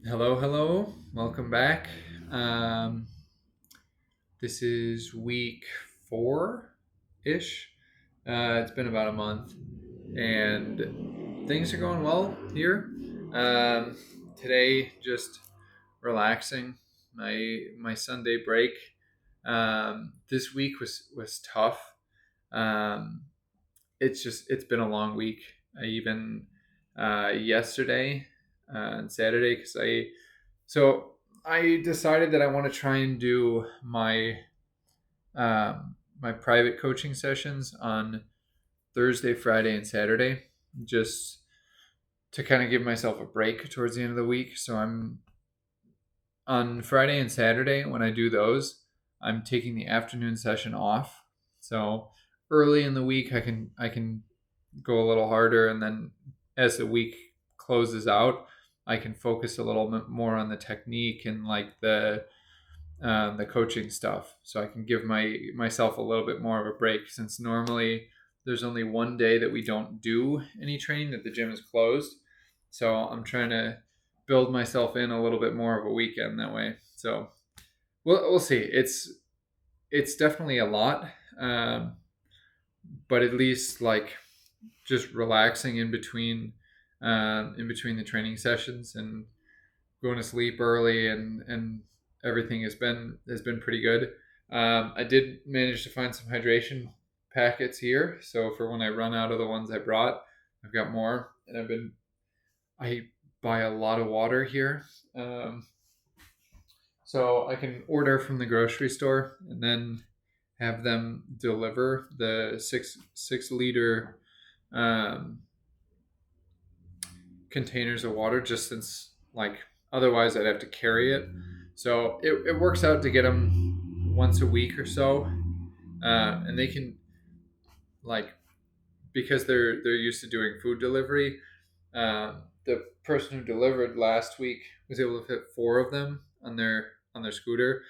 Hello. Welcome back. Um, this is week 4-ish. It's been about a month, and things are going well here. Um, Today, just relaxing. My Sunday break. This week was tough. Um, it's been a long week. I even yesterday and Saturday because I decided that I want to try and do my private coaching sessions on Thursday, Friday, and Saturday, just to kind of give myself a break towards the end of the week. So I'm on Friday and Saturday when I do those, I'm taking the afternoon session off. So early in the week, I can go a little harder, and then as the week closes out, I can focus a little bit more on the technique and like the coaching stuff, so I can give myself a little bit more of a break, since normally there's only one day that we don't do any training, that the gym is closed. So I'm trying to build myself in a little bit more of a weekend that way. So we'll see. It's definitely a lot, um, but at least like just relaxing in between the training sessions and going to sleep early, and everything has been pretty good. I did manage to find some hydration packets here, so for when I run out of the ones I brought, I've got more. And I buy a lot of water here, so I can order from the grocery store and then have them deliver the six liter um, containers of water, just since like otherwise I'd have to carry it. So it works out to get them once a week or so, and they can, like, because they're used to doing food delivery. The person who delivered last week was able to fit four of them on their scooter.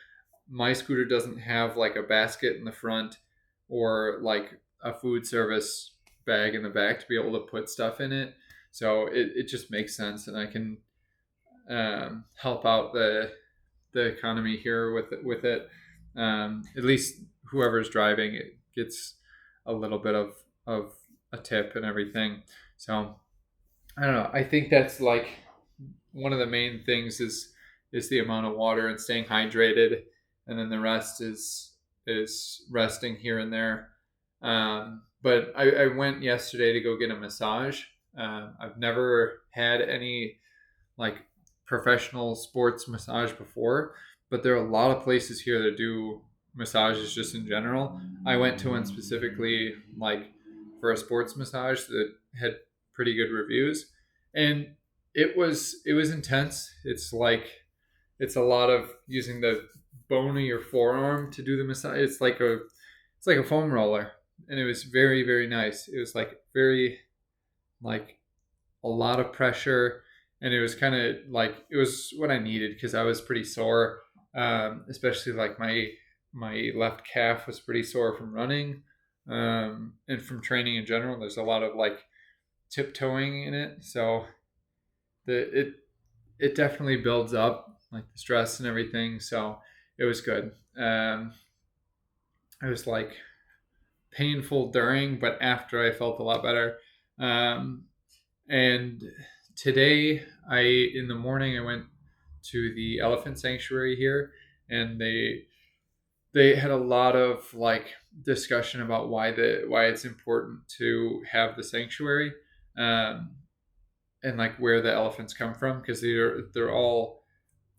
My scooter doesn't have like a basket in the front or like a food service bag in the back to be able to put stuff in it. So it just makes sense, and I can help out the economy here with it. At least whoever's driving it gets a little bit of a tip and everything. So I don't know. I think that's like one of the main things is the amount of water and staying hydrated, and then the rest is resting here and there. But I went yesterday to go get a massage. I've never had any like professional sports massage before, but there are a lot of places here that do massages just in general. I went to one specifically like for a sports massage that had pretty good reviews, and it was intense. It's a lot of using the bone of your forearm to do the massage. It's like a foam roller, and it was very very nice. It was like very like a lot of pressure, and it was kind of like it was what I needed because I was pretty sore, especially like my left calf was pretty sore from running, and from training in general. There's a lot of like tiptoeing in it, so it definitely builds up like the stress and everything. So it was good. It was like painful during, but after I felt a lot better. Um, and today, in the morning, I went to the elephant sanctuary here, and they had a lot of like discussion about why it's important to have the sanctuary, um, and like where the elephants come from, because they're all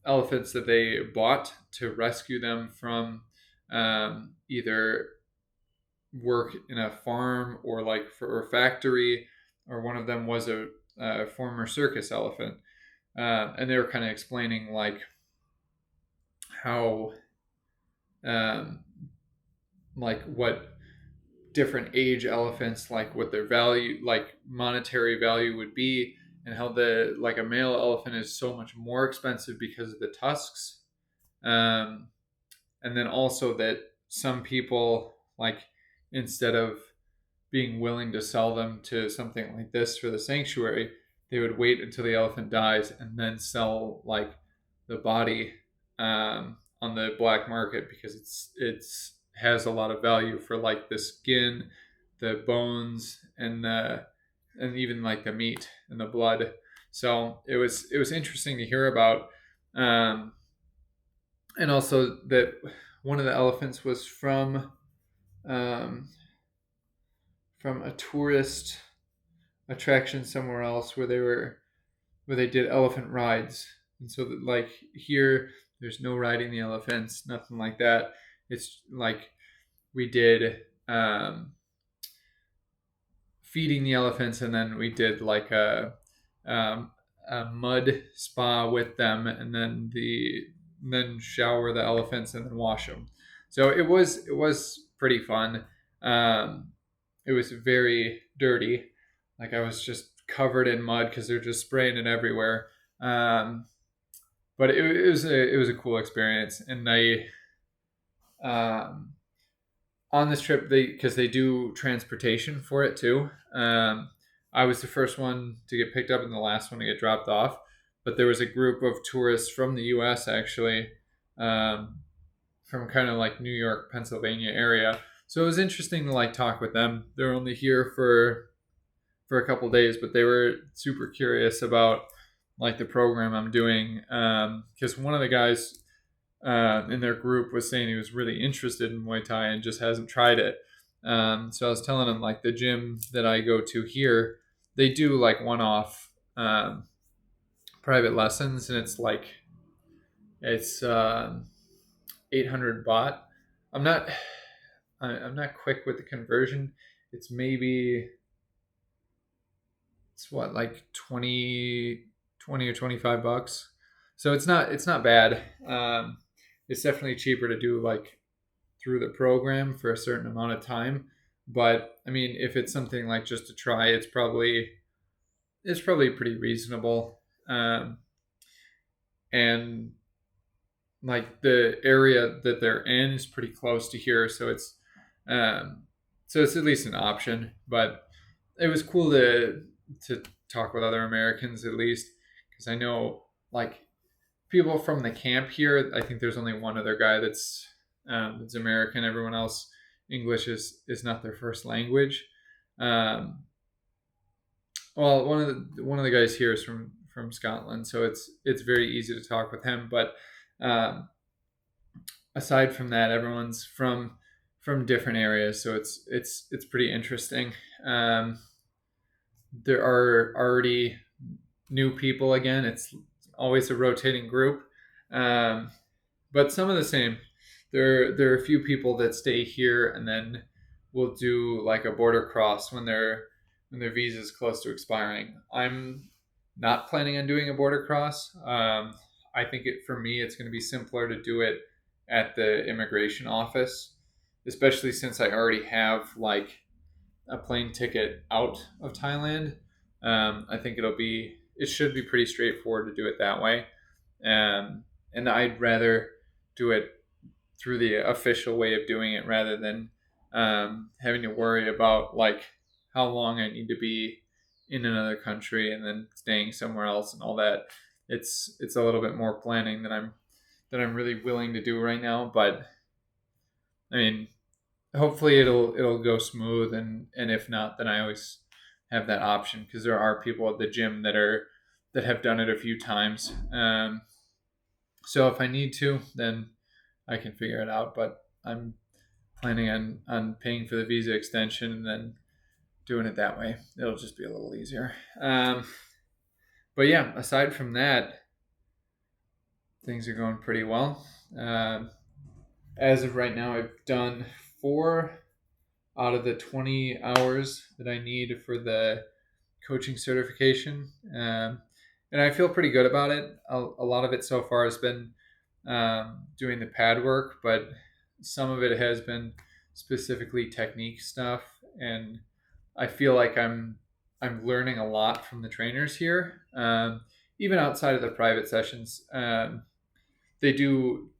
elephants that they bought to rescue them from either work in a farm or like for a factory, or one of them was a former circus elephant, and they were kind of explaining like how um, like what different age elephants, like what their value, like monetary value would be, and how the like a male elephant is so much more expensive because of the tusks, um, and then also that some people, like, instead of being willing to sell them to something like this for the sanctuary, they would wait until the elephant dies and then sell like the body on the black market because it's has a lot of value for like the skin, the bones, and even like the meat and the blood. So it was interesting to hear about, um, and also that one of the elephants was um, from a tourist attraction somewhere else where they did elephant rides. And so that like here there's no riding the elephants, nothing like that. It's like we did feeding the elephants, and then we did like um, a mud spa with them, and then shower the elephants and then wash them. So it was pretty fun. Um, it was very dirty. Like I was just covered in mud because they're just spraying it everywhere. But it was a cool experience, and I um, on this trip because they do transportation for it too. I was the first one to get picked up and the last one to get dropped off, but there was a group of tourists from the U.S. actually, um, from kind of like New York, Pennsylvania area. So it was interesting to like talk with them. They're only here for a couple days, but they were super curious about like the program I'm doing because one of the guys in their group was saying he was really interested in Muay Thai and just hasn't tried it. So I was telling him like the gym that I go to here, they do like one-off private lessons, and it's 800 baht. I'm not I'm not quick with the conversion. It's maybe it's what like 20 or $25. So it's not bad. It's definitely cheaper to do like through the program for a certain amount of time. But I mean, if it's something like just to try, it's probably pretty reasonable. And like the area that they're in is pretty close to here, um, so it's at least an option. But it was cool to talk with other Americans at least, because I know like people from the camp here. I think there's only one other guy that's American. Everyone else English is not their first language. Um, well, one of the guys here is from Scotland, so it's very easy to talk with him. But um, aside from that, everyone's from different areas, so it's pretty interesting. Um, there are already new people again. It's always a rotating group, um, but some of the same. There are a few people that stay here and then will do like a border cross when their visa is close to expiring. I'm not planning on doing a border cross. I think for me it's going to be simpler to do it at the immigration office, especially since I already have like a plane ticket out of Thailand. I think it should be pretty straightforward to do it that way. And I'd rather do it through the official way of doing it rather than having to worry about like how long I need to be in another country and then staying somewhere else and all that. It's a little bit more planning than I'm really willing to do right now. But I mean, hopefully it'll go smooth, and if not, then I always have that option because there are people at the gym that have done it a few times. So if I need to, then I can figure it out. But I'm planning on paying for the visa extension and then doing it that way. It'll just be a little easier. But yeah, aside from that, things are going pretty well. As of right now, I've done 4 out of the 20 hours that I need for the coaching certification. And I feel pretty good about it. A lot of it so far has been doing the pad work, but some of it has been specifically technique stuff. And I feel like I'm learning a lot from the trainers here, even outside of the private sessions. They do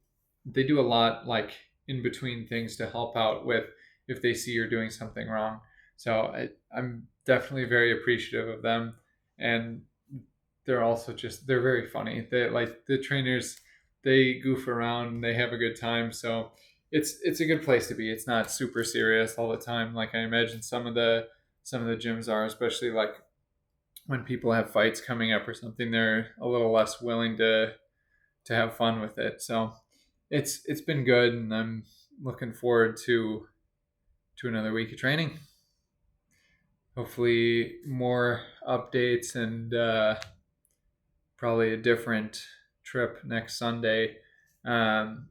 a lot like in between things to help out with if they see you're doing something wrong. So I'm definitely very appreciative of them, and they're also just they're very funny. They like the trainers, they goof around, and they have a good time. So it's a good place to be. It's not super serious all the time, like I imagine some of the gyms are, especially like when people have fights coming up or something. They're a little less willing to have fun with it. So it's been good, and I'm looking forward to another week of training. Hopefully, more updates and probably a different trip next Sunday. Um,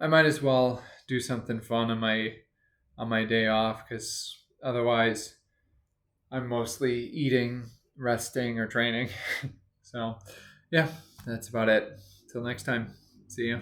I might as well do something fun on my day off because otherwise I'm mostly eating, resting, or training. So, yeah, that's about it. Till next time. See you.